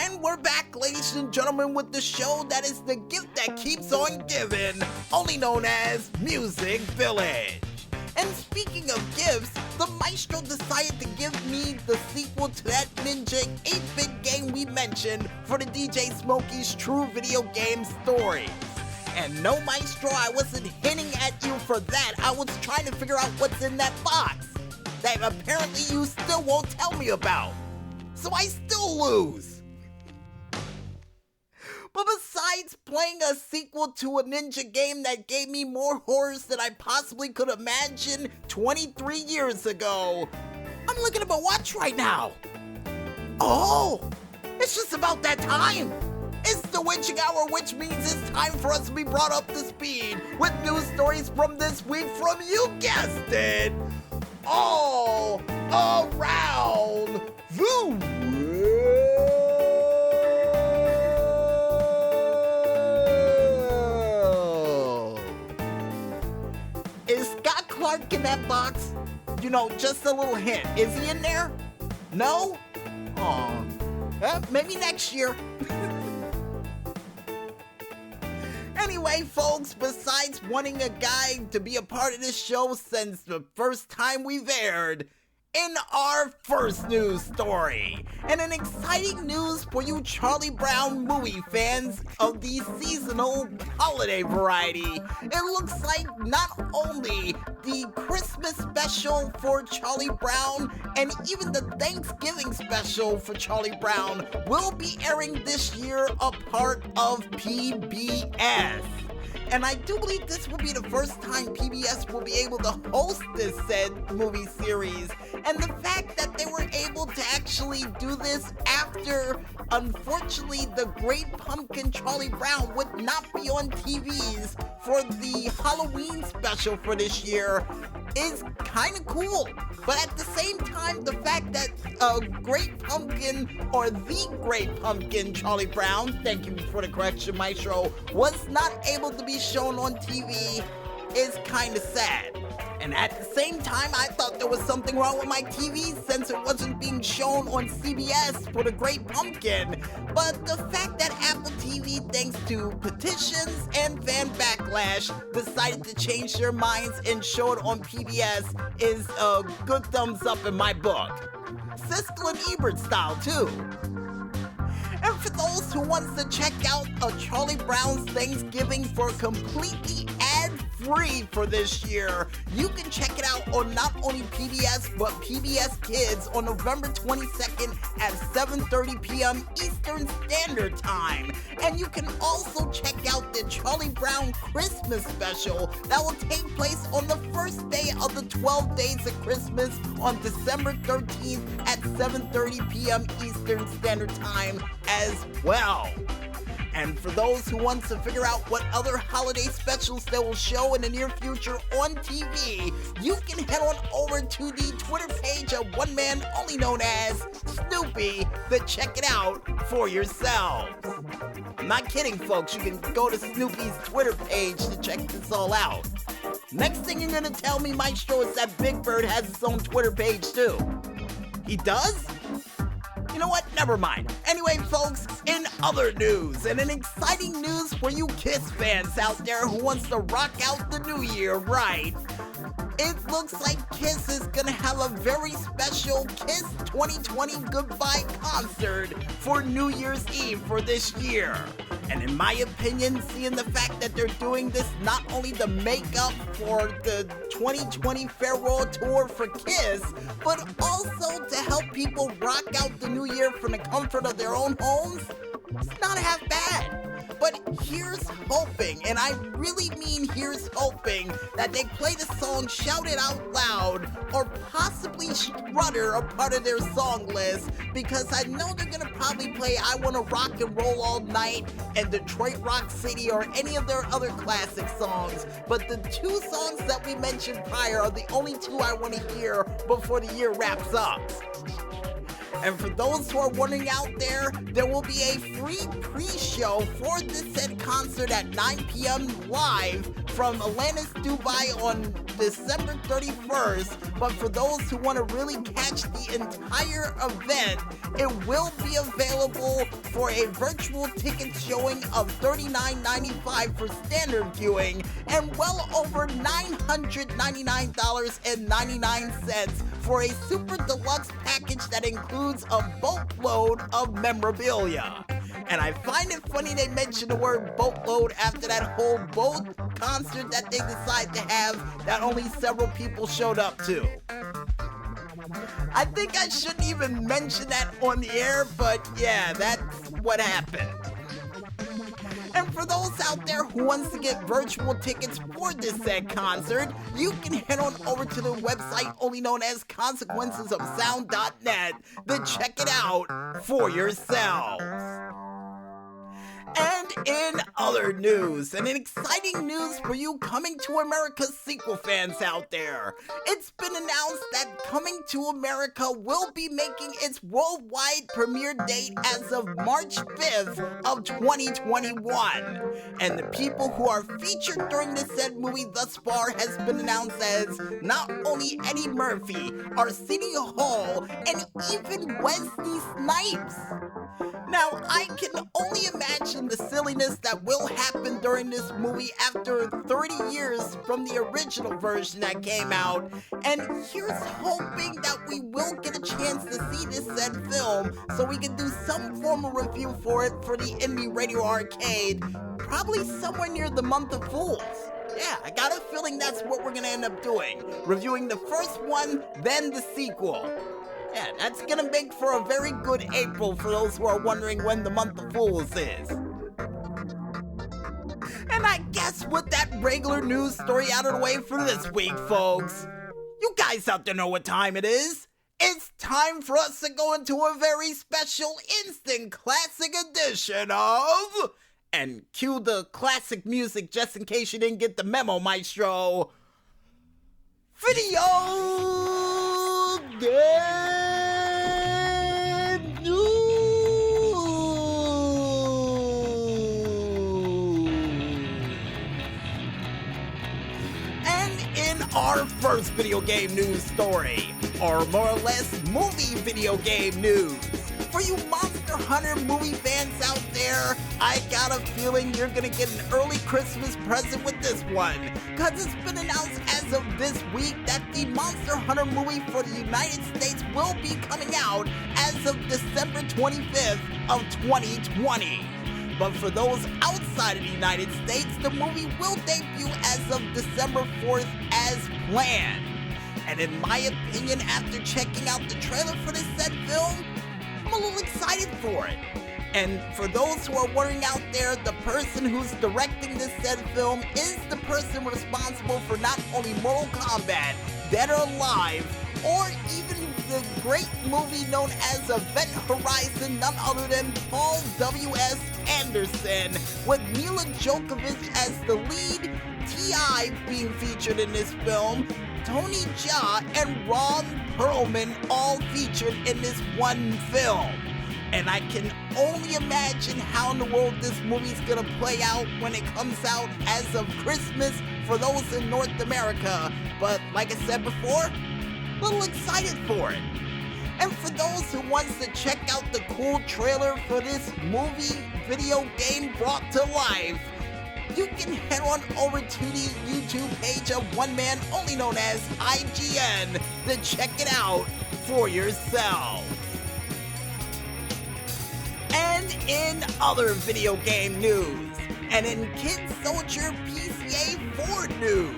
And we're back, ladies and gentlemen, with the show that is the gift that keeps on giving, only known as Music Village. And speaking of gifts, the maestro decided to give me the sequel to that Ninja 8-bit game we mentioned for the DJ Smokey's True Video Game Stories. And no, maestro, I wasn't hinting at you for that. I was trying to figure out what's in that box that apparently you still won't tell me about. So I still lose. But besides playing a sequel to a ninja game that gave me more horrors than I possibly could imagine 23 years ago, I'm looking at my watch right now. Oh, it's just about that time. It's the witching hour, which means it's time for us to be brought up to speed with news stories from this week from, you guessed it, all around the world. Is Scott Clark in that box? You know, just a little hint. Is he in there? No? Aw. Maybe next year. Anyway, folks, besides wanting a guy to be a part of this show since the first time we've aired, in our first news story, and an exciting news for you Charlie Brown movie fans of the seasonal holiday variety. It looks like not only the Christmas special for Charlie Brown and even the Thanksgiving special for Charlie Brown will be airing this year, a part of PBS. And I do believe this will be the first time PBS will be able to host this said movie series. And the fact that they were able to actually do this after, unfortunately, the Great Pumpkin Charlie Brown would not be on TVs for the Halloween special for this year is kind of cool. But at the same time, the fact that Great Pumpkin, or the Great Pumpkin Charlie Brown, thank you for the correction, Maestro, was not able to be shown on TV is kind of sad. And at the same time, I thought there was something wrong with my TV since it wasn't being shown on CBS for the Great Pumpkin. But the fact that Apple TV, thanks to petitions and fan backlash, decided to change their minds and show it on PBS is a good thumbs up in my book. Siskel and Ebert style, too. And for those who wants to check out a Charlie Brown's Thanksgiving for completely ad-free for this year, you can check it out on not only PBS, but PBS Kids on November 22nd at 7:30 p.m. Eastern Standard Time. And you can also check out the Charlie Brown Christmas special that will take place on the first day of the 12 Days of Christmas on December 13th at 7:30 p.m. Eastern Standard Time as well. And for those who want to figure out what other holiday specials they will show in the near future on TV, you can head on over to the Twitter page of one man only known as Snoopy to check it out for yourselves. I'm not kidding, folks. You can go to Snoopy's Twitter page to check this all out. Next thing you're gonna tell me, Maestro, is that Big Bird has his own Twitter page too. He does? You know what? Never mind. Anyway, folks, in other news, and an exciting news for you Kiss fans out there who wants to rock out the new year, right? It looks like Kiss is gonna have a very special Kiss 2020 Goodbye concert for New Year's Eve for this year. And in my opinion, seeing the fact that they're doing this not only to make up for the 2020 farewell tour for Kiss, but also to help people rock out the new year from the comfort of their own homes, it's not half bad. But here's hoping, and I really mean here's hoping, that they play the song Shout It Out Loud or possibly Strutter a part of their song list, because I know they're gonna probably play I Wanna Rock and Roll All Night and Detroit Rock City or any of their other classic songs. But the two songs that we mentioned prior are the only two I want to hear before the year wraps up. And for those who are wondering out there will be a free pre-show for this said concert at 9 p.m. live from Atlantis, Dubai on December 31st. But for those who want to really catch the entire event, it will be available for a virtual ticket showing of $39.95 for standard viewing and well over $999.99 for a super deluxe package that includes a boatload of memorabilia. And I find it funny they mention the word boatload after that whole boat concert that they decided to have that only several people showed up to. I think I shouldn't even mention that on the air, but yeah, that's what happened. And for those out there who wants to get virtual tickets for this said concert, you can head on over to the website only known as consequencesofsound.net to check it out for yourselves. And in other news, and in exciting news for you Coming to America sequel fans out there, it's been announced that Coming to America will be making its worldwide premiere date as of March 5th of 2021. And the people who are featured during this said movie thus far has been announced as not only Eddie Murphy, Arsenio Hall, and even Wesley Snipes. Now, I can only imagine the silliness that will happen during this movie after 30 years from the original version that came out, and here's hoping that we will get a chance to see this said film so we can do some form of review for it for the Indie Radio Arcade, probably somewhere near the month of Fools. Yeah, I got a feeling that's what we're gonna end up doing, reviewing the first one, then the sequel. Yeah, that's gonna make for a very good April for those who are wondering when the month of Fools is. And I guess with that regular news story out of the way for this week, folks, you guys out there know what time it is. It's time for us to go into a very special instant classic edition of... And cue the classic music just in case you didn't get the memo, maestro. Video game news. And in our first video game news story, or more or less movie video game news, for you Monster Hunter movie fans out there, I got a feeling you're gonna get an early Christmas present with this one, cause it's been announced as of this week that the Monster Hunter movie for the United States will be coming out as of December 25th of 2020. But for those outside of the United States, the movie will debut as of December 4th as planned. And in my opinion, after checking out the trailer for this said film, I'm a little excited for it. And for those who are wondering out there, the person who's directing this said film is the person responsible for not only Mortal Kombat, Dead or Alive, or even the great movie known as Event Horizon, none other than Paul W.S. Anderson, with Mila Djokovic as the lead, T.I. being featured in this film, Tony Jaa and Ron Perlman all featured in this one film. And I can only imagine how in the world this movie's gonna play out when it comes out as of Christmas for those in North America. But like I said before, a little excited for it. And for those who wants to check out the cool trailer for this movie video game brought to life, you can head on over to the YouTube page of one man only known as IGN to check it out for yourself. And in other video game news, and in Kid Soldier PCA 4 news,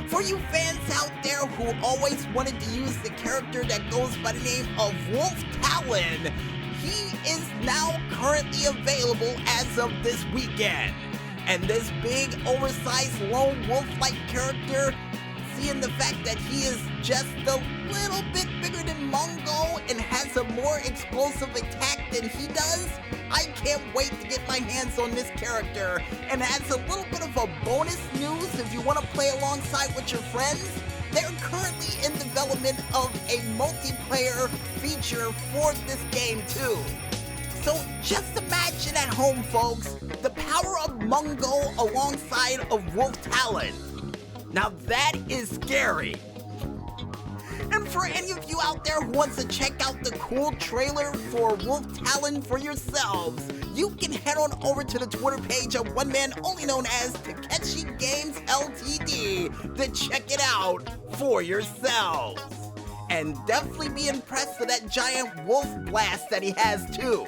for you fans out there who always wanted to use the character that goes by the name of Wolf Talon, he is now currently available as of this weekend. And this big, oversized, lone wolf-like character, seeing the fact that he is just a little bit bigger than Mungo and has a more explosive attack than he does, I can't wait to get my hands on this character. And as a little bit of a bonus news, if you want to play alongside with your friends, they're currently in development of a multiplayer feature for this game too. So just imagine at home, folks, the power of Mungo alongside of Wolf Talon. Now that is scary. And for any of you out there who wants to check out the cool trailer for Wolf Talon for yourselves, you can head on over to the Twitter page of one man only known as Takeshi Games Ltd to check it out for yourselves. And definitely be impressed with that giant wolf blast that he has too.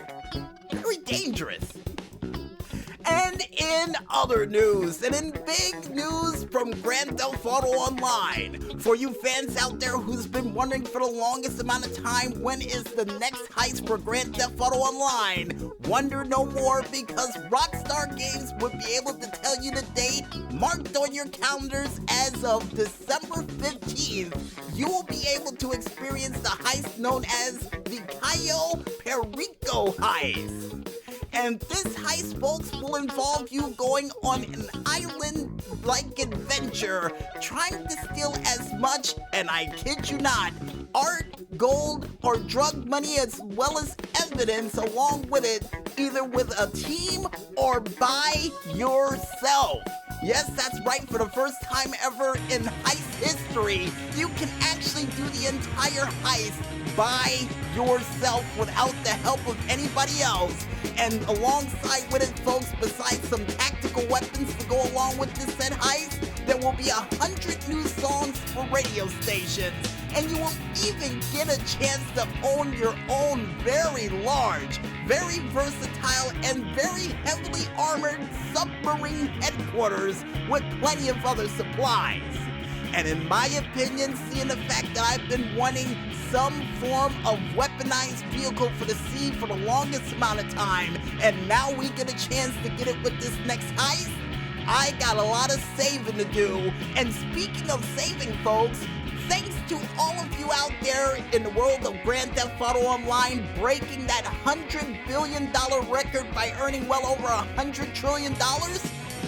Very dangerous. And in other news, and in big news from Grand Theft Auto Online, for you fans out there who's been wondering for the longest amount of time when is the next heist for Grand Theft Auto Online, wonder no more, because Rockstar Games would be able to tell you the date marked on your calendars as of December 15th. You will be able to experience the heist known as the Cayo Perico heist. And this heist, folks, will involve you going on an island-like adventure, trying to steal as much, and I kid you not, art, gold, or drug money as well as evidence along with it, either with a team or by yourself. Yes, that's right, for the first time ever in heist history, you can actually do the entire heist by yourself without the help of anybody else. And alongside with it, folks, besides some tactical weapons to go along with this said heist, there will be 100 new songs for radio stations. And you will even get a chance to own your own very large, very versatile, and very heavily armored submarine headquarters with plenty of other supplies. And in my opinion, seeing the fact that I've been wanting some form of weaponized vehicle for the sea for the longest amount of time, and now we get a chance to get it with this next heist, I got a lot of saving to do. And speaking of saving, folks, thanks to all of you out there in the world of Grand Theft Auto Online breaking that $100 billion record by earning well over $100 trillion,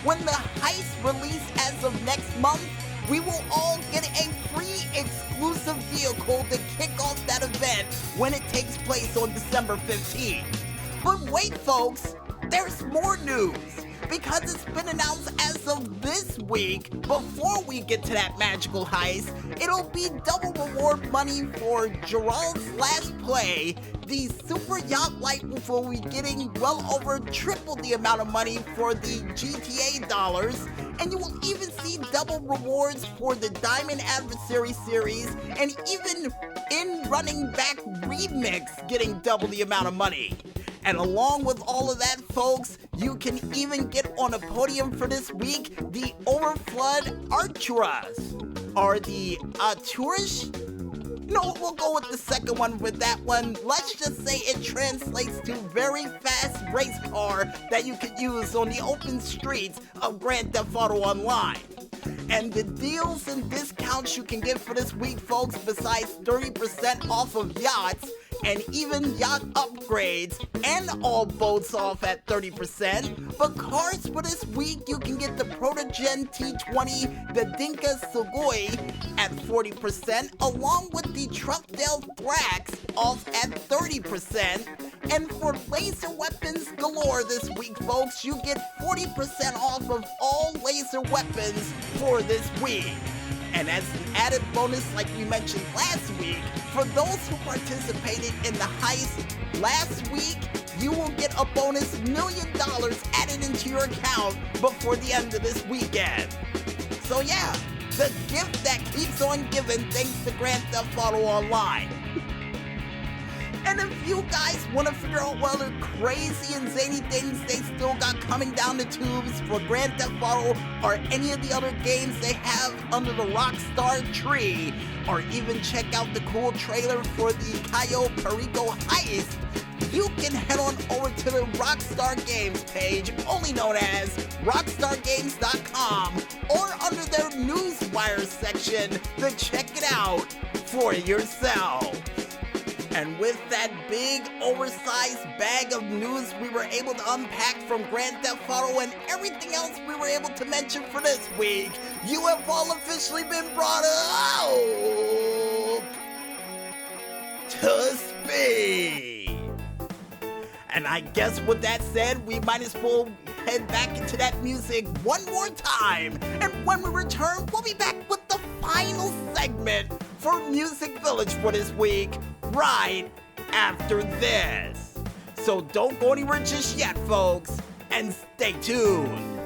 when the heist release as of next month, we will all get a free exclusive vehicle to kick off that event when it takes place on December 15th. But wait, folks, there's more news, because it's been announced as of this week, before we get to that magical heist, it'll be double reward money for Gerald's Last Play. The Super Yacht Light will be getting well over triple the amount of money for the GTA dollars, and you will even see double rewards for the Diamond Adversary series, and even in Running Back Remix getting double the amount of money. And along with all of that, folks, you can even get on a podium for this week the Overflood Arturas, or the Arturish? No, we'll go with the second one with that one. Let's just say it translates to very fast race car that you could use on the open streets of Grand Theft Auto Online. And the deals and discounts you can get for this week, folks, besides 30% off of yachts, and even yacht upgrades, and all boats off at 30%. But cars for this week, you can get the Protogen T20, the Dinka Sugoi at 40%, along with the Truckdale Thrax off at 30%. And for laser weapons galore this week, folks, you get 40% off of all laser weapons for this week. And as an added bonus, like we mentioned last week, for those who participated in the heist last week, you will get a bonus $1 million added into your account before the end of this weekend. So yeah, the gift that keeps on giving thanks to Grand Theft Auto Online. And if you guys want to figure out what other crazy and zany things they still got coming down the tubes for Grand Theft Auto or any of the other games they have under the Rockstar tree, or even check out the cool trailer for the Cayo Perico heist, you can head on over to the Rockstar Games page, only known as rockstargames.com, or under their Newswire section to check it out for yourself. And with that big, oversized bag of news we were able to unpack from Grand Theft Auto and everything else we were able to mention for this week, you have all officially been brought up to speed. And I guess with that said, we might as well head back into that music one more time. And when we return, we'll be back with the final segment for Music Village for this week, right after this. So don't go anywhere just yet, folks, and stay tuned.